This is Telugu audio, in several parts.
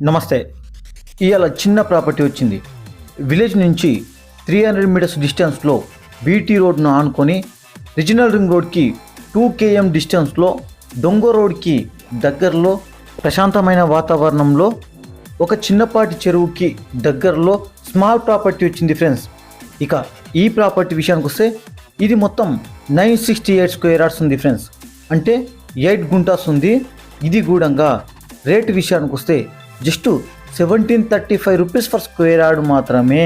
నమస్తే. ఇయాల చిన్న ప్రాపర్టీ వచ్చింది. విలేజ్ నుంచి 300 మీటర్స్ డిస్టెన్స్లో బీటీ రోడ్ను ఆనుకొని రీజనల్ రింగ్ రోడ్కి 2 km డిస్టెన్స్లో దొంగ రోడ్కి దగ్గరలో ప్రశాంతమైన వాతావరణంలో ఒక చిన్నపాటి చెరువుకి దగ్గరలో స్మాల్ ప్రాపర్టీ వచ్చింది ఫ్రెండ్స్. ఇక ఈ ప్రాపర్టీ విషయానికి వస్తే ఇది మొత్తం 968 స్క్వేర్ యార్డ్స్ ఉంది ఫ్రెండ్స్. అంటే 8 గుంటాస్ ఉంది. ఇది గూడంగా రేటు విషయానికి వస్తే just 1735 rupees for square yard మాత్రమే.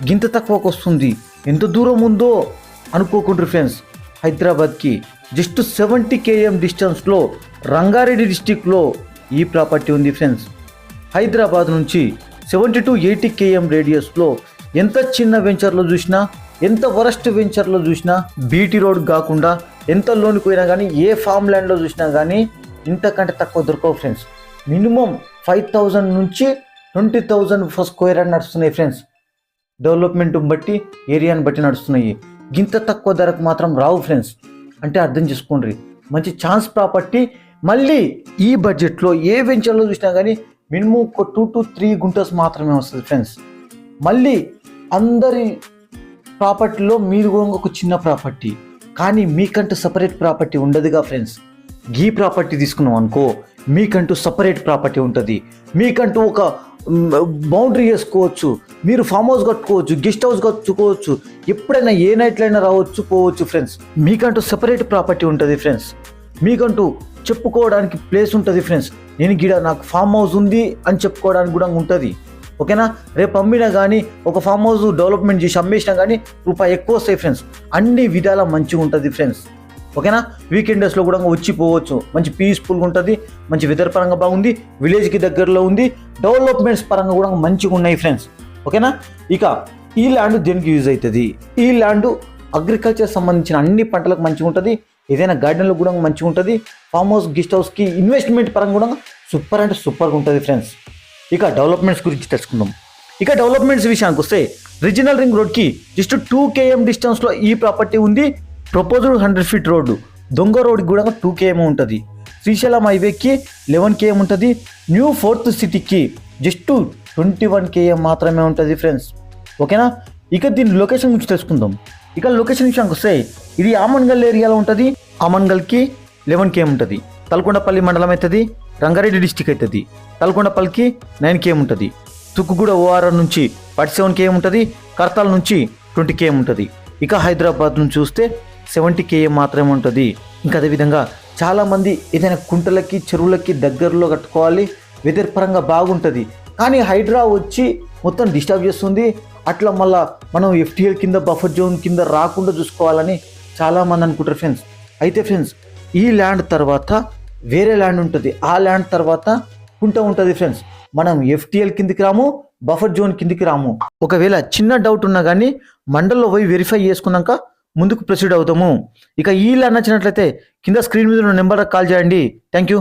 గింత తక్కువకు వస్తుంది. ఎంత దూరం ఉందో అనుకోకుండ్రి ఫ్రెండ్స్. హైదరాబాద్కి జస్ట్ 70 km డిస్టెన్స్లో రంగారెడ్డి డిస్టిక్లో ఈ ప్రాపర్టీ ఉంది ఫ్రెండ్స్. హైదరాబాద్ నుంచి 70 to 80 km రేడియస్లో ఎంత చిన్న వెంచర్లో చూసినా, ఎంత వరస్ట్ వెంచర్లో చూసినా, బీటీ రోడ్ కాకుండా ఎంత లోనికి పోయినా కానీ, ఏ ఫామ్ ల్యాండ్లో చూసినా కానీ ఇంతకంటే తక్కువ దొరకవు ఫ్రెండ్స్. మినిమం 5,000 నుంచి 20,000 ఫర్ స్క్వేర్ యార్డ్ నడుస్తున్నాయి ఫ్రెండ్స్. డెవలప్మెంట్ బట్టి, ఏరియాని బట్టి నడుస్తున్నాయి. గింత తక్కువ ధరకు మాత్రం రావు ఫ్రెండ్స్. అంటే అర్థం చేసుకోండి, మంచి ఛాన్స్ ప్రాపర్టీ. మళ్ళీ ఈ బడ్జెట్లో ఏ వెంచర్లో చూసినా కానీ మినిమం ఒక 2 to 3 గుంటస్ మాత్రమే వస్తుంది ఫ్రెండ్స్. మళ్ళీ అందరి ప్రాపర్టీలో మీరు కూడా ఒక చిన్న ప్రాపర్టీ, కానీ మీకంటూ సపరేట్ ప్రాపర్టీ ఉండదుగా ఫ్రెండ్స్. ఈ ప్రాపర్టీ తీసుకున్నాం అనుకో, మీకంటూ సపరేట్ ప్రాపర్టీ ఉంటుంది. మీకంటూ ఒక బౌండరీ వేసుకోవచ్చు. మీరు ఫామ్ హౌస్ కట్టుకోవచ్చు, గెస్ట్ హౌస్ కట్టుకోవచ్చు. ఎప్పుడైనా ఏ నైట్లో అయినా రావచ్చు, పోవచ్చు ఫ్రెండ్స్. మీకంటూ సపరేట్ ప్రాపర్టీ ఉంటుంది ఫ్రెండ్స్. మీకంటూ చెప్పుకోవడానికి ప్లేస్ ఉంటుంది ఫ్రెండ్స్. నేను గిడ నాకు ఫామ్ హౌస్ ఉంది అని చెప్పుకోవడానికి కూడా ఉంటుంది. ఓకేనా? రేపు అమ్మినా కానీ, ఒక ఫామ్ హౌస్ డెవలప్మెంట్ చేసి అమ్మేసినా కానీ రూపాయి ఎక్కువ వస్తాయి ఫ్రెండ్స్. అన్ని విధాలా మంచిగా ఉంటుంది ఫ్రెండ్స్. ఓకేనా? వీకెండ్ డేస్లో కూడా వచ్చి పోవచ్చు. మంచి పీస్ఫుల్గా ఉంటుంది. మంచి వెదర్ పరంగా బాగుంది. విలేజ్కి దగ్గరలో ఉంది. డెవలప్మెంట్స్ పరంగా కూడా మంచిగా ఉన్నాయి ఫ్రెండ్స్. ఓకేనా? ఇక ఈ ల్యాండ్ దేనికి యూజ్ అవుతుంది? ఈ ల్యాండ్ అగ్రికల్చర్ సంబంధించిన అన్ని పంటలకు మంచిగా ఉంటుంది. ఏదైనా గార్డెన్లో కూడా మంచిగా ఉంటుంది. ఫామ్ హౌస్, గెస్ట్ హౌస్కి ఇన్వెస్ట్మెంట్ పరంగా కూడా సూపర్ అంటే సూపర్గా ఉంటుంది ఫ్రెండ్స్. ఇక డెవలప్మెంట్స్ గురించి తెలుసుకుందాం. ఇక డెవలప్మెంట్స్ విషయానికి వస్తే రీజనల్ రింగ్ రోడ్కి జస్ట్ 2 km డిస్టెన్స్లో ఈ ప్రాపర్టీ ఉంది. Proposed 100 feet road. దొంగ రోడ్కి కూడా 2 km ఉంటుంది. శ్రీశైలం హైవేకి 11 km ఉంటుంది. న్యూ 4th సిటీకి జస్ట్ 21 km మాత్రమే ఉంటుంది ఫ్రెండ్స్. ఓకేనా? ఇక దీని లొకేషన్ గురించి తెలుసుకుందాం. ఇక లొకేషన్ విషయానికి వస్తే ఇది ఆమన్గల్ ఏరియాలో ఉంటుంది. ఆమన్గల్కి 11 km ఉంటుంది. తలకొండపల్లి మండలం అవుతుంది. రంగారెడ్డి డిస్టిక్ అవుతుంది. తలకొండపల్లికి 9 km ఉంటుంది. తుక్కుగూడ ఓఆర్ఆర్ నుంచి 47 km ఉంటుంది. కర్తాల నుంచి 20 km ఉంటుంది. ఇక హైదరాబాద్ నుంచి చూస్తే 70 km మాత్రమే ఉంటుంది. ఇంకా అదేవిధంగా చాలామంది ఏదైనా కుంటలకి, చెరువులకి దగ్గరలో కట్టుకోవాలి, వెదర్ పరంగా బాగుంటుంది. కానీ హైడ్రా వచ్చి మొత్తం డిస్టర్బ్ చేస్తుంది. అట్లా మళ్ళీ మనం FTL కింద, బఫర్ జోన్ కింద రాకుండా చూసుకోవాలని చాలామంది అనుకుంటారు ఫ్రెండ్స్. అయితే ఫ్రెండ్స్, ఈ ల్యాండ్ తర్వాత వేరే ల్యాండ్ ఉంటుంది. ఆ ల్యాండ్ తర్వాత కుంట ఉంటుంది ఫ్రెండ్స్. మనం FTL కిందికి రాము, బఫర్ జోన్ కిందికి రాము. ఒకవేళ చిన్న డౌట్ ఉన్నా కానీ మండల్లో పోయి వెరిఫై చేసుకున్నాక ముందుకు ప్రొసీడ్ అవుతాము. ఇక ఈ ల్యాండ్ నచ్చినట్లయితే కింద స్క్రీన్ మీద ఉన్న నెంబర్కి కాల్ చేయండి. Thank you.